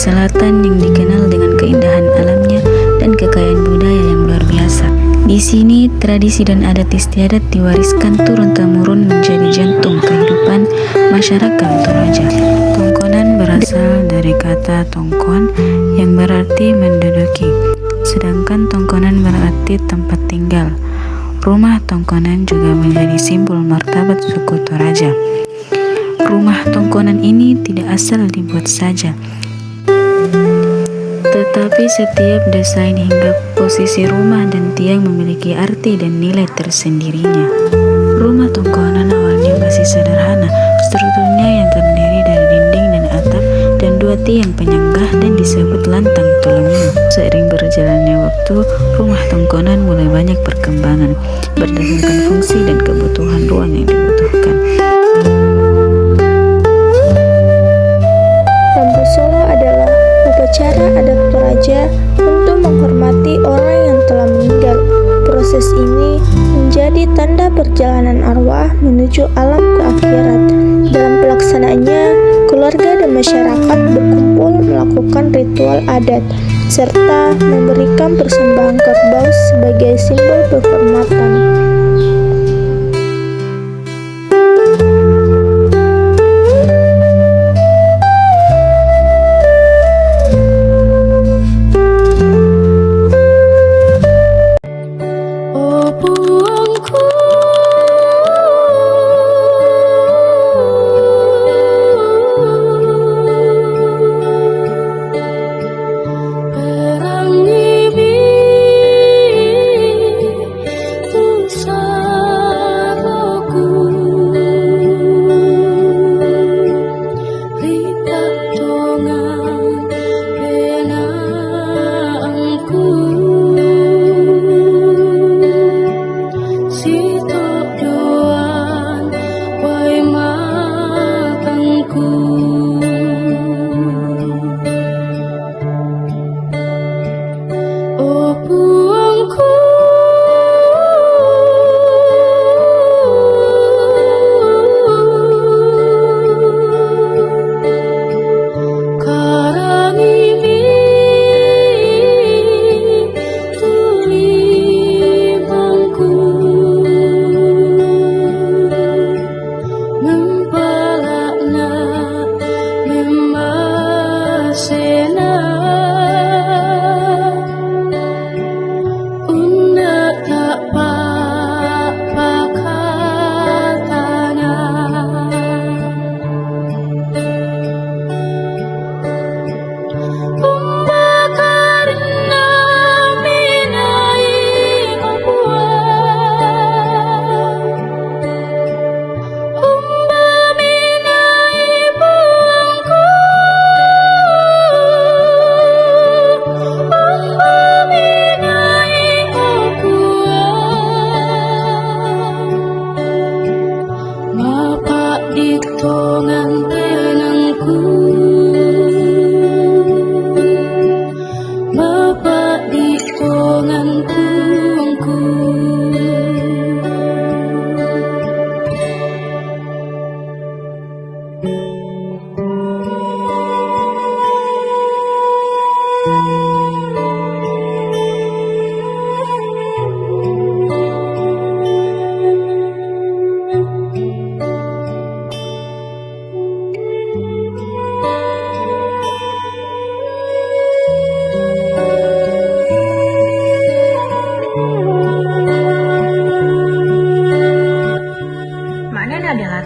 Selatan yang dikenal dengan keindahan alamnya dan kekayaan budaya yang luar biasa. Di sini, tradisi dan adat istiadat diwariskan turun-temurun menjadi jantung kehidupan masyarakat Toraja. Tongkonan berasal dari kata tongkon yang berarti menduduki, sedangkan tongkonan berarti tempat tinggal. Rumah tongkonan juga menjadi simbol martabat suku Toraja. Rumah tongkonan ini tidak asal dibuat saja, tetapi setiap desain hingga posisi rumah dan tiang memiliki arti dan nilai tersendirinya. Rumah tongkonan awalnya masih sederhana, strukturnya yang terdiri dari dinding dan atap dan 2 tiang penyanggah dan disebut lantang tolongin. Seiring berjalannya waktu, rumah tongkonan mulai banyak perkembangan berdasarkan fungsi dan kebutuhan ruang yang dibutuhkan. Rambu Solo adalah upacara adat Toraja untuk menghormati orang yang telah meninggal. Proses ini menjadi tanda perjalanan arwah menuju alam keakhirat. Dalam pelaksanaannya, keluarga dan masyarakat berkumpul melakukan ritual adat serta memberikan persembahan kerbau sebagai simbol penghormatan.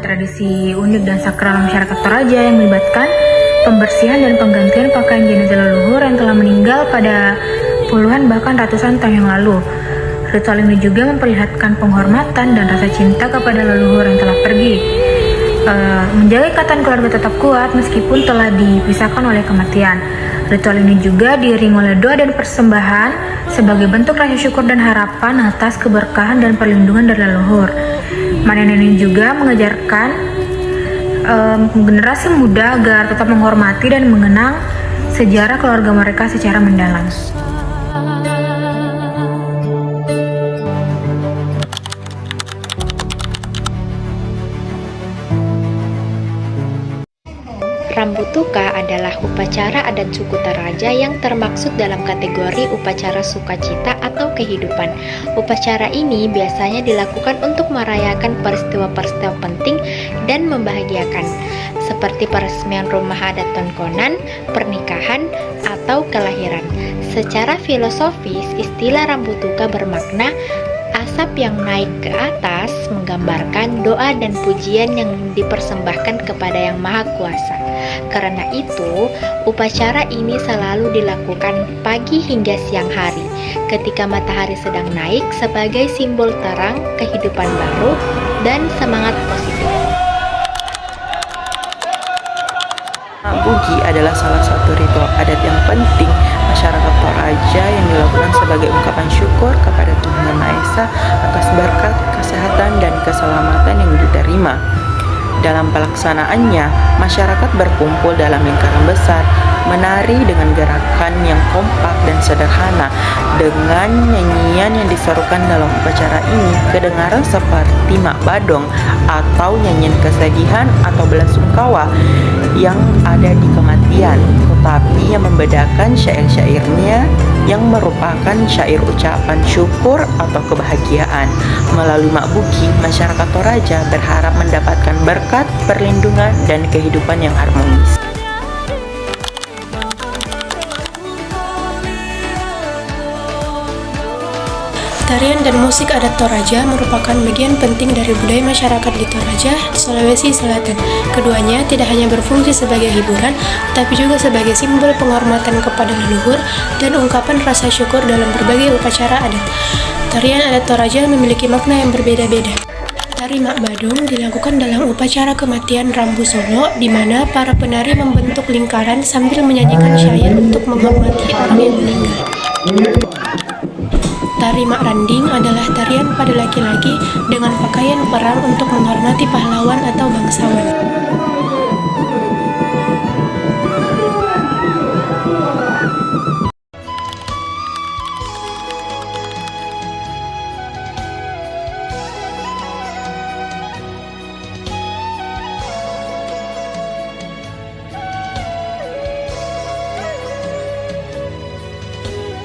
Tradisi unik dan sakral masyarakat Toraja yang melibatkan pembersihan dan penggantian pakaian jenazah leluhur yang telah meninggal pada puluhan bahkan ratusan tahun yang lalu. Ritual ini juga memperlihatkan penghormatan dan rasa cinta kepada leluhur yang telah pergi. Menjaga ikatan keluarga tetap kuat meskipun telah dipisahkan oleh kematian. Ritual ini juga diiringi oleh doa dan persembahan sebagai bentuk rasa syukur dan harapan atas keberkahan dan perlindungan dari leluhur. Manen ini juga mengajarkan generasi muda agar tetap menghormati dan mengenang sejarah keluarga mereka secara mendalam. Rambu Rambutuka adalah upacara adat suku Toraja yang termaksud dalam kategori upacara sukacita atau kehidupan. Upacara ini biasanya dilakukan untuk merayakan peristiwa-peristiwa penting dan membahagiakan, seperti peresmian rumah adat Tongkonan, pernikahan, atau kelahiran. Secara filosofis, istilah Rambutuka bermakna asap yang naik ke atas menggambarkan doa dan pujian yang dipersembahkan kepada Yang Maha Kuasa. Karena itu, upacara ini selalu dilakukan pagi hingga siang hari ketika matahari sedang naik sebagai simbol terang, kehidupan baru, dan semangat positif. Bugi adalah salah satu ritual adat yang penting masyarakat Toraja yang dilakukan sebagai ungkapan syukur kepada Tuhan Yang Maha Esa atas berkat, kesehatan, dan keselamatan yang diterima. Dalam pelaksanaannya, masyarakat berkumpul dalam lingkaran besar, menari dengan gerakan yang kompak dan sederhana. Dengan nyanyian yang diserukan dalam upacara ini kedengaran seperti mak badong atau nyanyian kesedihan atau belasungkawa yang ada di kematian, tetapi yang membedakan syair-syairnya yang merupakan syair ucapan syukur atau kebahagiaan. Melalui Mak Bugi, masyarakat Toraja berharap mendapatkan berkat, perlindungan, dan kehidupan yang harmonis. Tarian dan musik adat Toraja merupakan bagian penting dari budaya masyarakat di Toraja, Sulawesi Selatan. Keduanya tidak hanya berfungsi sebagai hiburan, tapi juga sebagai simbol penghormatan kepada leluhur dan ungkapan rasa syukur dalam berbagai upacara adat. Tarian adat Toraja memiliki makna yang berbeda-beda. Tari Mak Badung dilakukan dalam upacara kematian Rambu Solo, di mana para penari membentuk lingkaran sambil menyanyikan syair untuk menghormati orang yang meninggal. Tari Mak Randing adalah tarian pada laki-laki dengan pakaian perang untuk menghormati pahlawan atau bangsawan.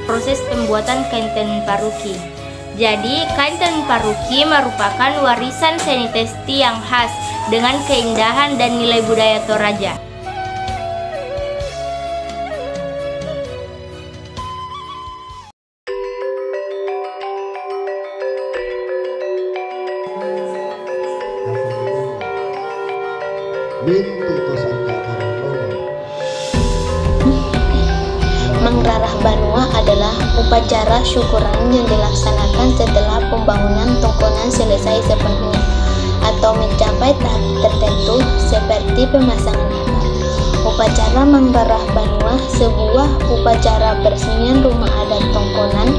Proses pembuatan kain tenun paruki. Jadi, kain tenun paruki merupakan warisan seni tekstil yang khas dengan keindahan dan nilai budaya Toraja. Mangrarah Banua adalah upacara syukuran yang dilaksanakan setelah pembangunan Tongkonan selesai sepenuhnya atau mencapai tahap tertentu seperti pemasangan atap. Upacara Mangrarah Banua sebuah upacara peresmian rumah adat Tongkonan,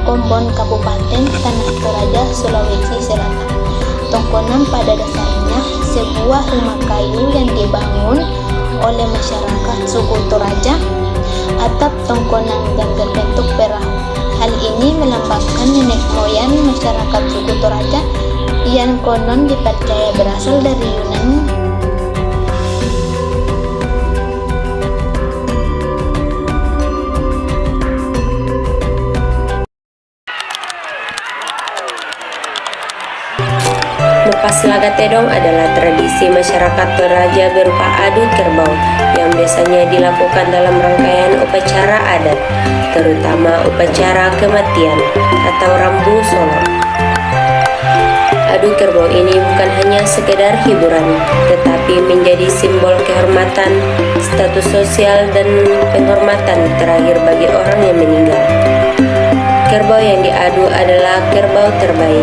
Kombon, Kabupaten Tanah Toraja, Sulawesi Selatan. Tongkonan pada dasarnya sebuah rumah kayu yang dibangun oleh masyarakat suku Toraja. Atap tongkonan dan berbentuk perahu. Hal ini melambangkan nenek moyang masyarakat suku Toraja yang konon dipercaya berasal dari Yunani. Lepas laga tedong adalah tradisi masyarakat Toraja berupa adu kerbau yang biasanya dilakukan dalam rangkaian upacara adat, terutama upacara kematian atau Rambu Solo. Adu kerbau ini bukan hanya sekedar hiburan, tetapi menjadi simbol kehormatan, status sosial, dan penghormatan terakhir bagi orang yang meninggal. Kerbau yang diadu adalah kerbau terbaik.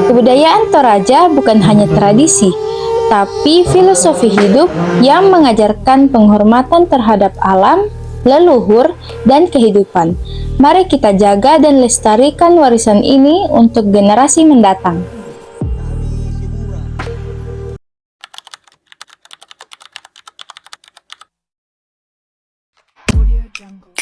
Kebudayaan Toraja bukan hanya tradisi, tapi filosofi hidup yang mengajarkan penghormatan terhadap alam, leluhur, dan kehidupan. Mari kita jaga dan lestarikan warisan ini untuk generasi mendatang. Jungle.